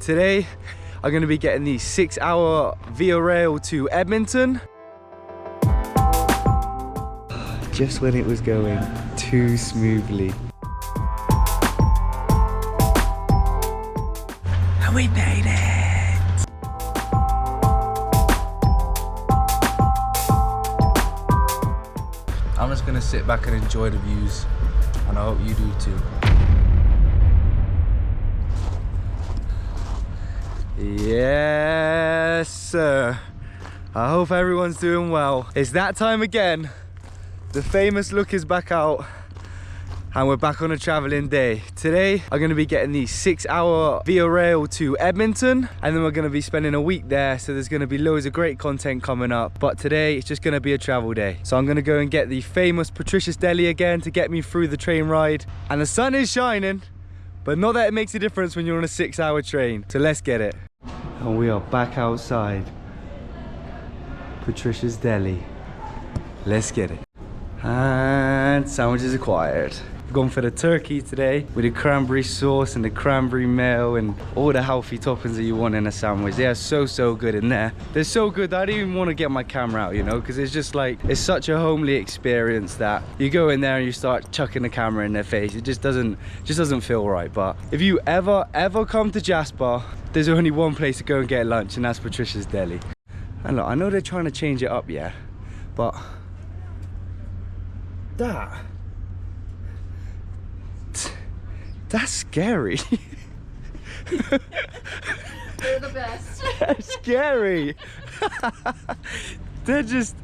Today, I'm gonna be getting the 6-hour Via Rail to Edmonton. Just when it was going too smoothly. And we made it! I'm just gonna sit back and enjoy the views, and I hope you do too. Yes, sir. I hope everyone's doing well. It's that time again. The famous look is back out, and we're back on a traveling day. Today, I'm gonna be getting the 6-hour Via Rail to Edmonton, and then we're gonna be spending a week there, so there's gonna be loads of great content coming up. But today, it's just gonna be a travel day. So I'm gonna go and get the famous Patricia's Deli again to get me through the train ride. And the sun is shining, but not that it makes a difference when you're on a 6-hour train. So let's get it. And we are back outside Patricia's Deli. Let's get it. And sandwiches acquired. I've gone for the turkey today with the cranberry sauce and the cranberry mayo and all the healthy toppings that you want in a sandwich. They are so good in there. They're so good that I don't even want to get my camera out, you know, because it's just like, it's such a homely experience that you go in there and you start chucking the camera in their face. It just doesn't feel right. But if you ever come to Jasper, there's only one place to go and get lunch, and that's Patricia's Deli. And look, I know they're trying to change it up, yeah, but that's scary. They're the best. That's scary. They're just,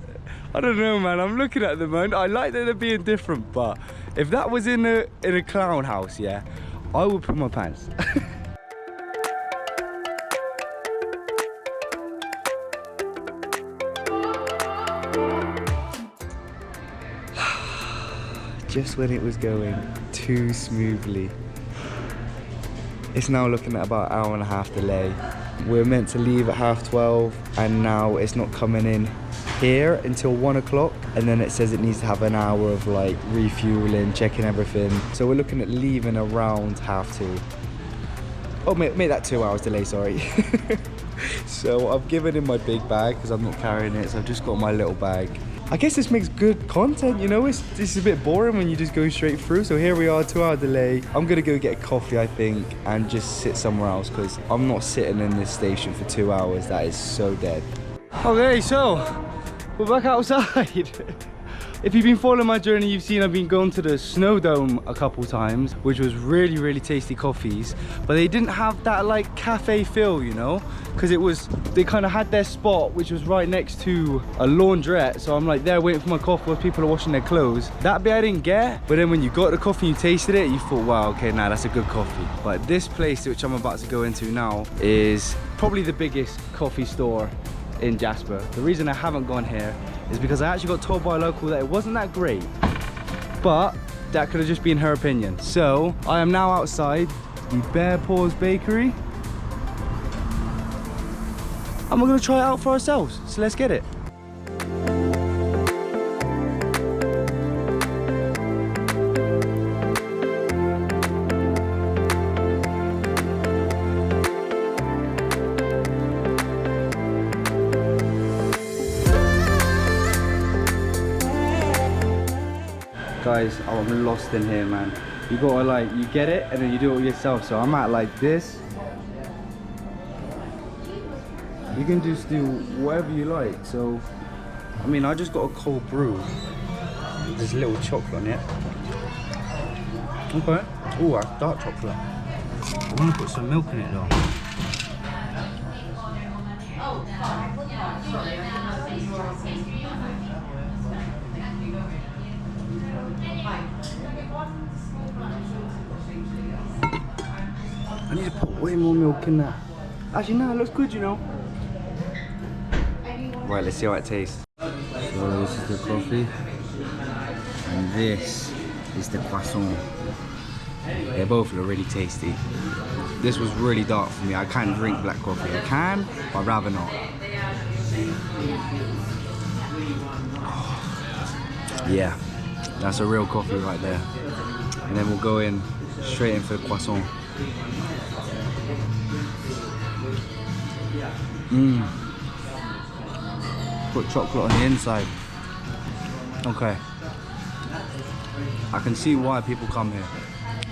I don't know, man. I'm looking at them and I like that they're being different, but if that was in a clown house, yeah, I would put my pants. Just when it was going too smoothly. It's now looking at about an hour-and-a-half delay. We're meant to leave at 12:30, and now it's not coming in here until 1 o'clock. And then it says it needs to have an hour of like refueling, checking everything. So we're looking at leaving around 2:30. Oh, make that 2 hours delay, sorry. So I've given him my big bag because I'm not carrying it, so I've just got my little bag. I guess this makes good content, you know. This is a bit boring when you just go straight through. So here we are, 2-hour delay. I'm gonna go get a coffee, I think, and just sit somewhere else because I'm not sitting in this station for 2 hours. That is so dead. Okay, so we're back outside. If you've been following my journey, you've seen I've been going to the Snow Dome a couple times, which was really tasty coffees, but they didn't have that like cafe feel, you know, because they kind of had their spot, which was right next to a laundrette. So I'm like there waiting for my coffee while people are washing their clothes. That bit I didn't get, but then when you got the coffee and you tasted it, you thought, wow, okay, nah, that's a good coffee. But this place, which I'm about to go into now, is probably the biggest coffee store in Jasper. The reason I haven't gone here is because I actually got told by a local that it wasn't that great, but that could have just been her opinion. So I am now outside the Bear Paws Bakery, and we're gonna try it out for ourselves. So let's get it. Guys, I'm lost in here, man. You gotta like, you get it and then you do it yourself. So I'm at like this. You can just do whatever you like. So, I mean, I just got a cold brew. There's a little chocolate on it. Okay. Oh, that's dark chocolate. I want to put some milk in it though. I need to put way more milk in that. Actually, no, it looks good, you know. Right, let's see how it tastes. So this is the coffee, and this is the croissant. They both look really tasty. This was really dark for me. I can't drink black coffee. I can, but I'd rather not. Yeah, that's a real coffee right there. And then we'll go in straight in for the croissant. Put chocolate on the inside. Okay. I can see why people come here.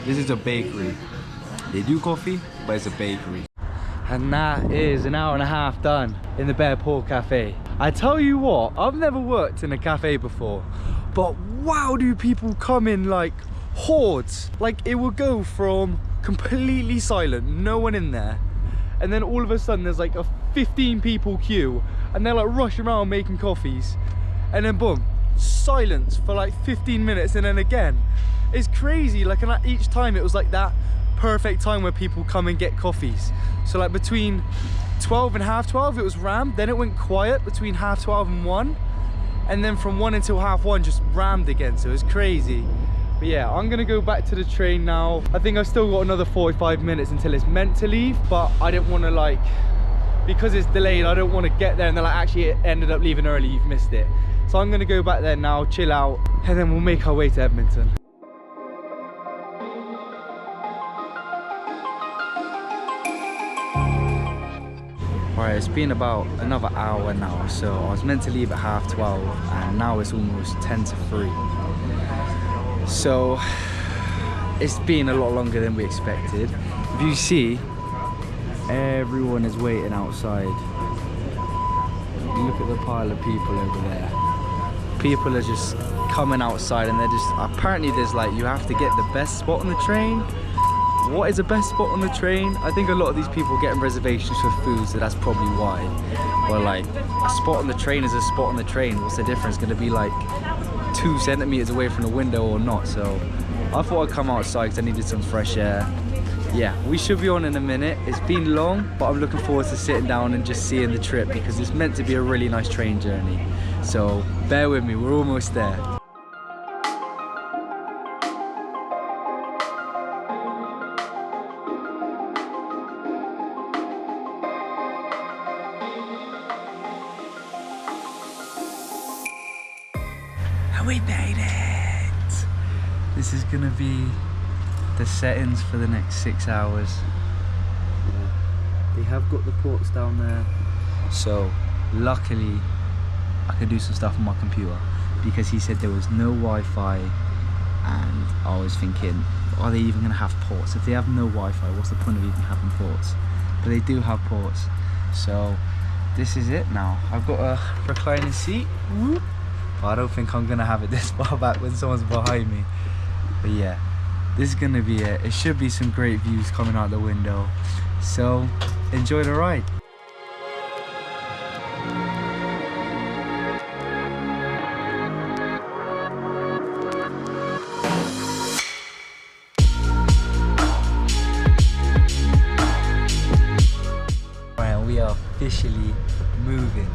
This is a bakery. They do coffee, but it's a bakery. And that is an hour and a half done in the Bear Paw Cafe. I tell you what, I've never worked in a cafe before, but wow, do people come in like hordes. Like it will go from completely silent, no one in there, and then all of a sudden there's like a 15 people queue and they're like rushing around making coffees, and then boom, silence for like 15 minutes, and then again. It's crazy. Like, and each time it was like that perfect time where people come and get coffees. So like between 12 and half 12 it was rammed, then it went quiet between half 12 and 1, and then from 1 until half 1 just rammed again. So it was crazy. But yeah, I'm gonna go back to the train now. I think I've still got another 45 minutes until it's meant to leave, but I didn't want to, like, because it's delayed, I don't want to get there and they're like, actually it ended up leaving early, you've missed it. So I'm gonna go back there now, chill out, and then we'll make our way to Edmonton. Right, it's been about another hour now, so I was meant to leave at half 12 and now it's almost 10 to 3. So it's been a lot longer than we expected. If you see, everyone is waiting outside. Look at the pile of people over there. People are just coming outside and they're just, apparently there's like, you have to get the best spot on the train. What is the best spot on the train? I think a lot of these people are getting reservations for food, so that's probably why. But like, a spot on the train is a spot on the train. What's the difference? Going to be like 2 centimeters away from the window or not? So I thought I'd come outside because I needed some fresh air. Yeah, we should be on in a minute. It's been long, but I'm looking forward to sitting down and just seeing the trip because it's meant to be a really nice train journey. So bear with me, we're almost there. We made it! This is gonna be the settings for the next 6 hours. They have got the ports down there, so luckily I can do some stuff on my computer because he said there was no Wi-Fi, and I was thinking, are they even gonna have ports? If they have no Wi-Fi, what's the point of even having ports? But they do have ports, so this is it now. I've got a reclining seat. Whoop. I don't think I'm gonna have it this far back when someone's behind me. But yeah, this is gonna be it. It should be some great views coming out the window. So enjoy the ride. Right, we are officially moving.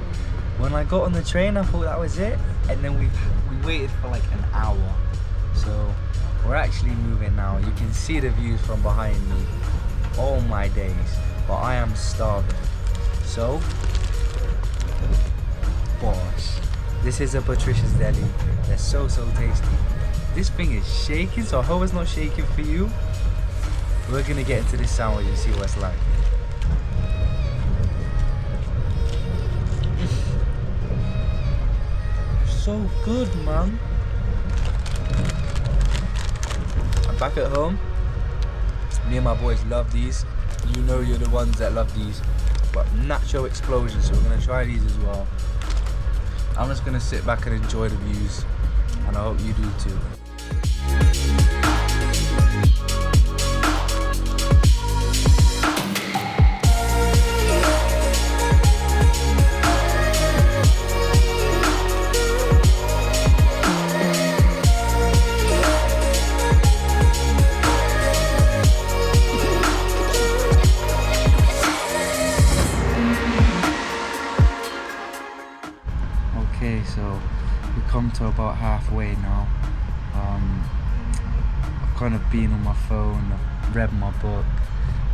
When I got on the train, I thought that was it, and then we waited for like an hour. So we're actually moving now. You can see the views from behind me. Oh my days, but I am starving. So, boss, this is a Patricia's Deli. They're so tasty. This thing is shaking, so I hope it's not shaking for you. We're gonna get into this sandwich and see what it's like. So good, man. I'm back at home. Me and my boys love these. You know you're the ones that love these. But nacho explosion, so we're gonna try these as well. I'm just gonna sit back and enjoy the views, and I hope you do too. Okay, so we've come to about halfway now. I've kind of been on my phone, I've read my book,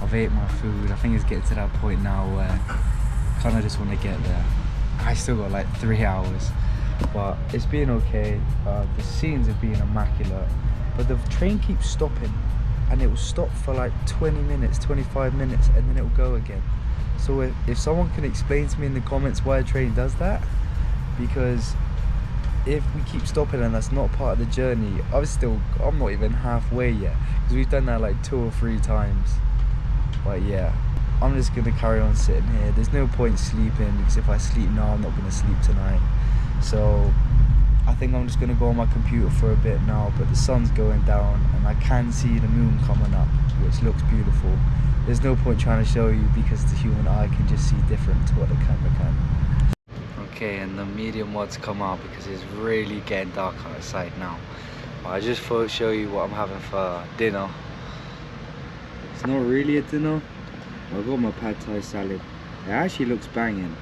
I've ate my food. I think it's getting to that point now where I kind of just want to get there. I still got like 3 hours, but it's been okay. The scenes have been immaculate, but the train keeps stopping, and it will stop for like 20 minutes, 25 minutes, and then it will go again. So if someone can explain to me in the comments why a train does that, because if we keep stopping and that's not part of the journey, I'm not even halfway yet, because we've done that like 2 or 3 times. But yeah, I'm just gonna carry on sitting here. There's no point sleeping, because if I sleep now, I'm not gonna sleep tonight. So I think I'm just gonna go on my computer for a bit now, but the sun's going down and I can see the moon coming up, which looks beautiful. There's no point trying to show you, because the human eye can just see different to what the camera can. Okay, and the medium mods come out because it's really getting dark outside now. But I just thought I'd show you what I'm having for dinner. It's not really a dinner. I got my pad thai salad. It actually looks banging.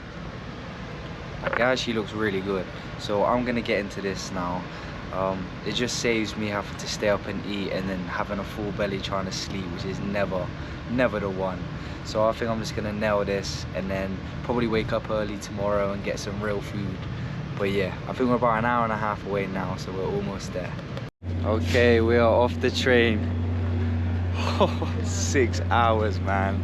It actually looks really good. So I'm gonna get into this now. It just saves me having to stay up and eat and then having a full belly trying to sleep, which is never the one. So I think I'm just gonna nail this and then probably wake up early tomorrow and get some real food. But yeah, I think we're about an hour and a half away now, so we're almost there. Okay, we are off the train. 6 hours, man.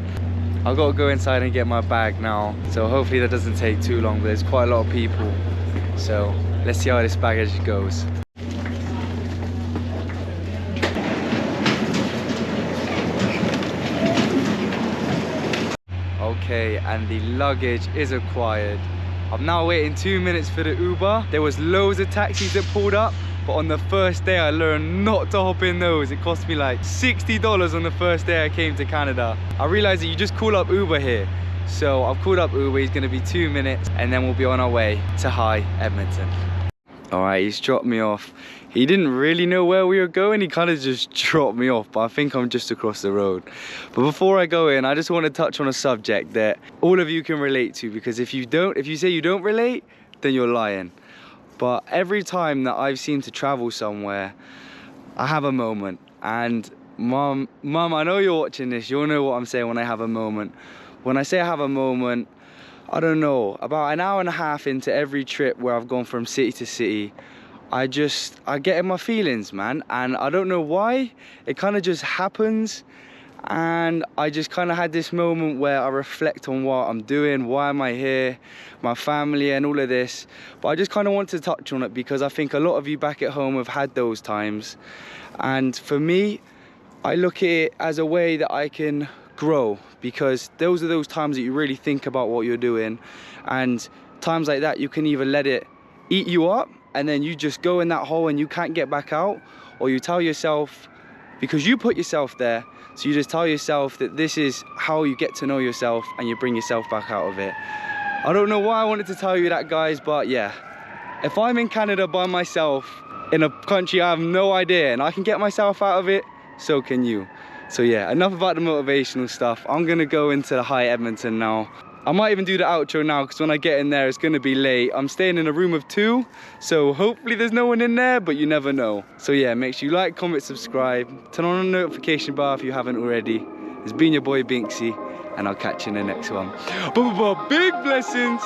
I've got to go inside and get my bag now, so hopefully that doesn't take too long, but there's quite a lot of people, so let's see how this baggage goes. Okay, and the luggage is acquired. I'm now waiting 2 minutes for the Uber. There was loads of taxis that pulled up, but on the first day I learned not to hop in those. It cost me like $60 on the first day I came to Canada. I realized that you just call up Uber here. So I've called up Uber, he's gonna be 2 minutes and then we'll be on our way to High Edmonton. All right, he's dropped me off. He didn't really know where we were going. He kind of just dropped me off, but I think I'm just across the road. But before I go in, I just want to touch on a subject that all of you can relate to, because if you say you don't relate, then you're lying. But every time that I've seemed to travel somewhere, I have a moment. And Mum, I know you're watching this. You'll know what I'm saying when I have a moment. When I say I have a moment, I don't know, about an hour and a half into every trip where I've gone from city to city, I get in my feelings, man. And I don't know why, it kind of just happens. And I just kind of had this moment where I reflect on what I'm doing, why am I here, my family and all of this. But I just kind of want to touch on it because I think a lot of you back at home have had those times. And for me, I look at it as a way that I can grow, because those are those times that you really think about what you're doing. And times like that, you can either let it eat you up and then you just go in that hole and you can't get back out, or you tell yourself, because you put yourself there, so you just tell yourself that this is how you get to know yourself and you bring yourself back out of it. I don't know why I wanted to tell you that, guys, but yeah, if I'm in Canada by myself in a country I have no idea and I can get myself out of it, so can you. So yeah, enough about the motivational stuff. I'm gonna go into the High Edmonton now. I might even do the outro now, because when I get in there it's gonna be late. I'm staying in a room of 2, so hopefully there's no one in there, but you never know. So yeah, make sure you like, comment, subscribe, turn on the notification bar if you haven't already. It's been your boy Binksy, and I'll catch you in the next one. Big blessings.